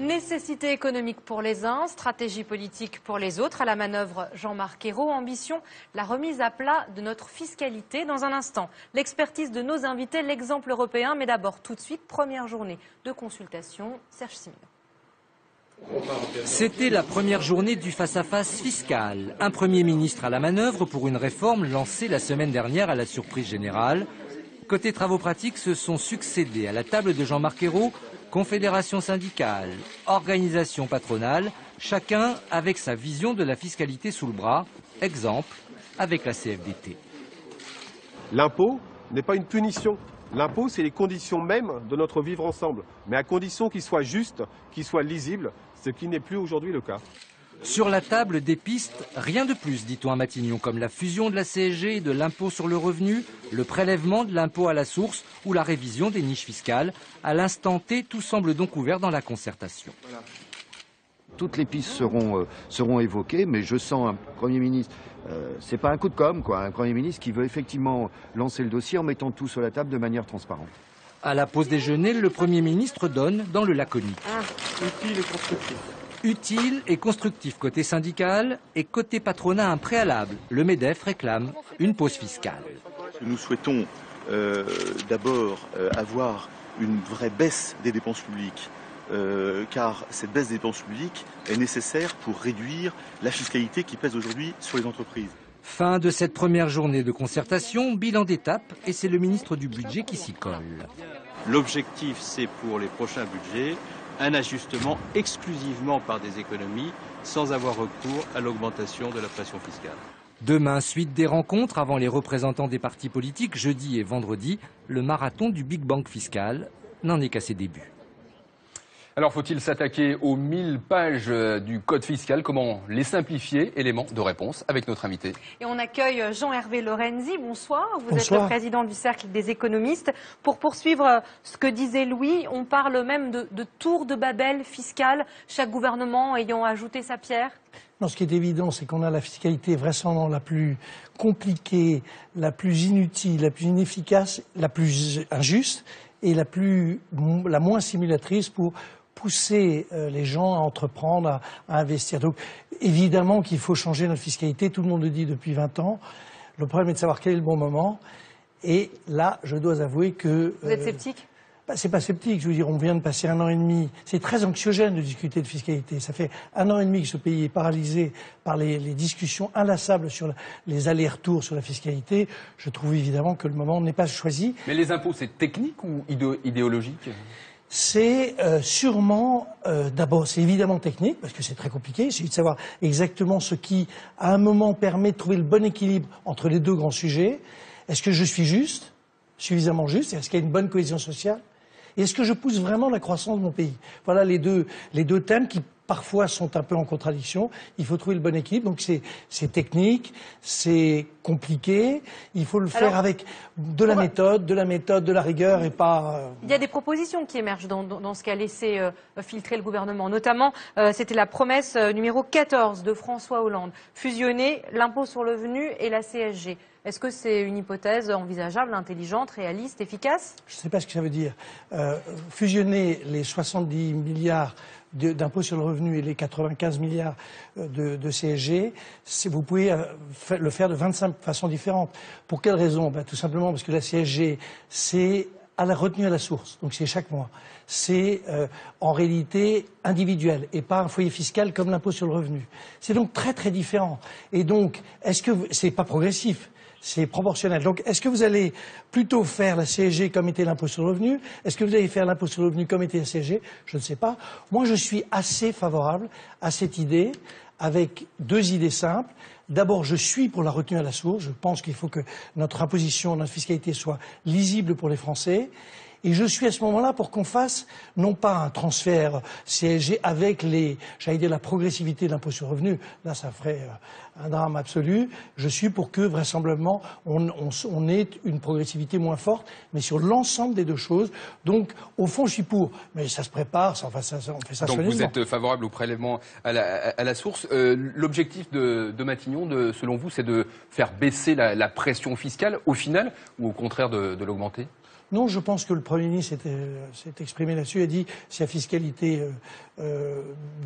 Nécessité économique pour les uns, stratégie politique pour les autres. À la manœuvre, Jean-Marc Ayrault, ambition, la remise à plat de notre fiscalité. Dans un instant, l'expertise de nos invités, l'exemple européen. Mais d'abord, tout de suite, première journée de consultation. Serge Simon. C'était la première journée du face-à-face fiscal. Un Premier ministre à la manœuvre pour une réforme lancée la semaine dernière à la surprise générale. Côté travaux pratiques, se sont succédés à la table de Jean-Marc Ayrault confédération syndicale, organisation patronale, chacun avec sa vision de la fiscalité sous le bras. Exemple avec la CFDT. L'impôt n'est pas une punition. L'impôt, c'est les conditions mêmes de notre vivre ensemble, mais à condition qu'il soit juste, qu'il soit lisible, ce qui n'est plus aujourd'hui le cas. Sur la table des pistes, rien de plus, dit-on à Matignon, comme la fusion de la CSG et de l'impôt sur le revenu, le prélèvement de l'impôt à la source ou la révision des niches fiscales. À l'instant T, tout semble donc ouvert dans la concertation. Toutes les pistes seront évoquées, mais je sens un Premier ministre, c'est pas un coup de com', quoi, un Premier ministre qui veut effectivement lancer le dossier en mettant tout sur la table de manière transparente. À la pause déjeuner, le Premier ministre donne dans le laconique. Utile et constructif. Utile et constructif côté syndical et côté patronat un préalable. Le MEDEF réclame une pause fiscale. Nous souhaitons d'abord avoir une vraie baisse des dépenses publiques, car cette baisse des dépenses publiques est nécessaire pour réduire la fiscalité qui pèse aujourd'hui sur les entreprises. Fin de cette première journée de concertation, bilan d'étape, et c'est le ministre du Budget qui s'y colle. L'objectif, c'est pour les prochains budgets un ajustement exclusivement par des économies, sans avoir recours à l'augmentation de la pression fiscale. Demain, suite des rencontres avant les représentants des partis politiques, jeudi et vendredi, le marathon du Big Bang fiscal n'en est qu'à ses débuts. Alors faut-il s'attaquer aux 1000 pages du code fiscal? Comment les simplifier? Élément de réponse avec notre invité. Et on accueille Jean-Hervé Lorenzi. Bonsoir. Vous Bonsoir. êtes le président du Cercle des économistes. Pour poursuivre ce que disait Louis, on parle même de tour de Babel fiscal, chaque gouvernement ayant ajouté sa pierre. Non, ce qui est évident, c'est qu'on a la fiscalité vraisemblablement la plus compliquée, la plus inutile, la plus inefficace, la plus injuste et la moins simulatrice pour pousser les gens à entreprendre, à investir. Donc évidemment qu'il faut changer notre fiscalité, tout le monde le dit depuis 20 ans. Le problème est de savoir quel est le bon moment. Et là, je dois avouer que... Vous êtes sceptique ? C'est pas sceptique, je veux dire, on vient de passer 1 an et demi. C'est très anxiogène de discuter de fiscalité. Ça fait 1 an et demi que ce pays est paralysé par les discussions inlassables sur les allers-retours sur la fiscalité. Je trouve évidemment que le moment n'est pas choisi. Mais les impôts, c'est technique ou idéologique? C'est sûrement, d'abord, c'est évidemment technique, parce que c'est très compliqué. Il suffit de savoir exactement ce qui, à un moment, permet de trouver le bon équilibre entre les deux grands sujets. Est-ce que je suis juste, suffisamment juste? Est-ce qu'il y a une bonne cohésion sociale? Et est-ce que je pousse vraiment la croissance de mon pays? Voilà les deux thèmes qui parfois sont un peu en contradiction. Il faut trouver le bon équilibre. Donc c'est technique, c'est compliqué. Il faut le faire avec de la méthode, de la rigueur et pas... Il y a des propositions qui émergent dans ce qu'a laissé filtrer le gouvernement. Notamment, c'était la promesse numéro 14 de François Hollande. Fusionner l'impôt sur le revenu et la CSG. Est-ce que c'est une hypothèse envisageable, intelligente, réaliste, efficace? Je ne sais pas ce que ça veut dire. Fusionner les 70 milliards d'impôts sur le revenu et les 95 milliards de CSG, vous pouvez le faire de 25 façons différentes. Pour quelle raison? Tout simplement parce que la CSG, c'est à la retenue à la source, donc c'est chaque mois. C'est en réalité individuel et pas un foyer fiscal comme l'impôt sur le revenu. C'est donc très très différent. Et donc, est-ce que c'est pas progressif? C'est proportionnel. Donc, est-ce que vous allez plutôt faire la CSG comme était l'impôt sur le revenu? Est-ce que vous allez faire l'impôt sur le revenu comme était la CSG? Je ne sais pas. Moi, je suis assez favorable à cette idée, avec 2 idées simples. D'abord, je suis pour la retenue à la source. Je pense qu'il faut que notre imposition, notre fiscalité soit lisible pour les Français. Et je suis à ce moment-là pour qu'on fasse, non pas un transfert CSG avec la progressivité de l'impôt sur le revenu. Là, ça ferait un drame absolu. Je suis pour que, vraisemblablement, on ait une progressivité moins forte, mais sur l'ensemble des deux choses. Donc, au fond, je suis pour. Mais ça se prépare, on fait ça soigneusement. Donc, vous êtes favorable au prélèvement à la source. L'objectif de Matignon, selon vous, c'est de faire baisser la pression fiscale, au final, ou au contraire de l'augmenter? Non, je pense que le Premier ministre s'est exprimé là-dessus, a dit si la fiscalité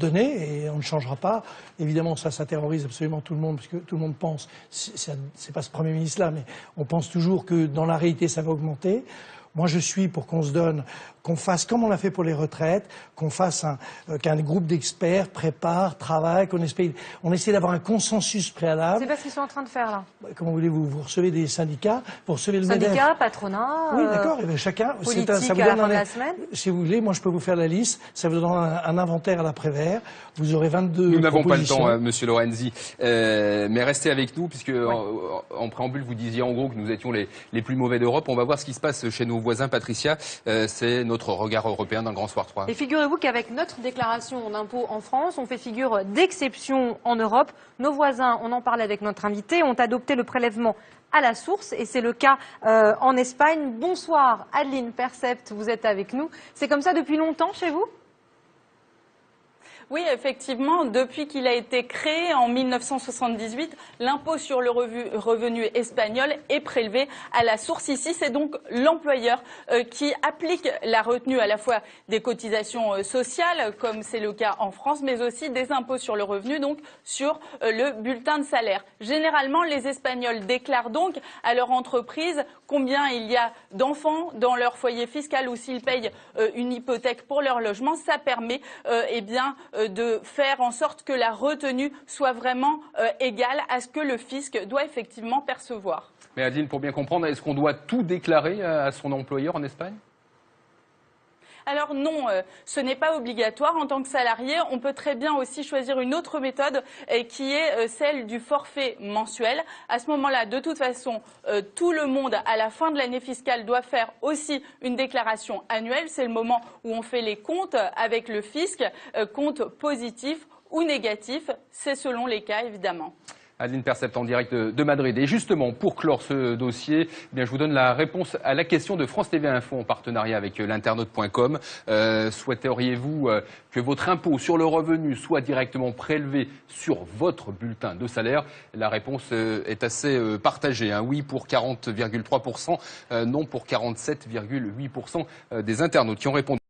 donnée, et on ne changera pas. Évidemment, ça terrorise absolument tout le monde, parce que tout le monde pense, c'est pas ce Premier ministre-là, mais on pense toujours que dans la réalité, ça va augmenter. Moi, je suis pour qu'on se donne, qu'on fasse comme on l'a fait pour les retraites, qu'on fasse qu'un groupe d'experts prépare, travaille, on essaie d'avoir un consensus préalable. C'est pas ce qu'ils sont en train de faire là. Comment voulez-vous? Vous recevez des syndicats, vous recevez le MEDEF. Syndicats, patronat. Oui, d'accord. Chacun. Politique ça vous à la donne fin de la semaine. Si vous voulez, moi, je peux vous faire la liste. Ça vous donnera un inventaire à l'après-vert. Vous aurez 22. Nous n'avons pas le temps, Monsieur Lorenzi, mais restez avec nous, puisque en préambule, vous disiez en gros que nous étions les plus mauvais d'Europe. On va voir ce qui se passe chez nos voisins, Patricia. C'est notre regard européen dans le Grand Soir 3. Et figurez-vous qu'avec notre déclaration d'impôt en France, on fait figure d'exception en Europe. Nos voisins, on en parlait avec notre invité, ont adopté le prélèvement à la source, et c'est le cas en Espagne. Bonsoir, Adeline Percept, vous êtes avec nous. C'est comme ça depuis longtemps chez vous ? Oui, effectivement, depuis qu'il a été créé en 1978, l'impôt sur le revenu espagnol est prélevé à la source. Ici, c'est donc l'employeur qui applique la retenue à la fois des cotisations sociales, comme c'est le cas en France, mais aussi des impôts sur le revenu, donc sur le bulletin de salaire. Généralement, les Espagnols déclarent donc à leur entreprise combien il y a d'enfants dans leur foyer fiscal ou s'ils payent une hypothèque pour leur logement. Ça permet de faire en sorte que la retenue soit vraiment égale à ce que le fisc doit effectivement percevoir. Mais Adeline, pour bien comprendre, est-ce qu'on doit tout déclarer à son employeur en Espagne ? Alors non, ce n'est pas obligatoire. En tant que salarié, on peut très bien aussi choisir une autre méthode qui est celle du forfait mensuel. À ce moment-là, de toute façon, tout le monde, à la fin de l'année fiscale, doit faire aussi une déclaration annuelle. C'est le moment où on fait les comptes avec le fisc, comptes positifs ou négatifs. C'est selon les cas, évidemment. Adeline Percept en direct de Madrid. Et justement, pour clore ce dossier, je vous donne la réponse à la question de France TV Info en partenariat avec l'internaute.com. Souhaiteriez-vous que votre impôt sur le revenu soit directement prélevé sur votre bulletin de salaire? La réponse est assez partagée. Oui pour 40,3%, non pour 47,8% des internautes qui ont répondu.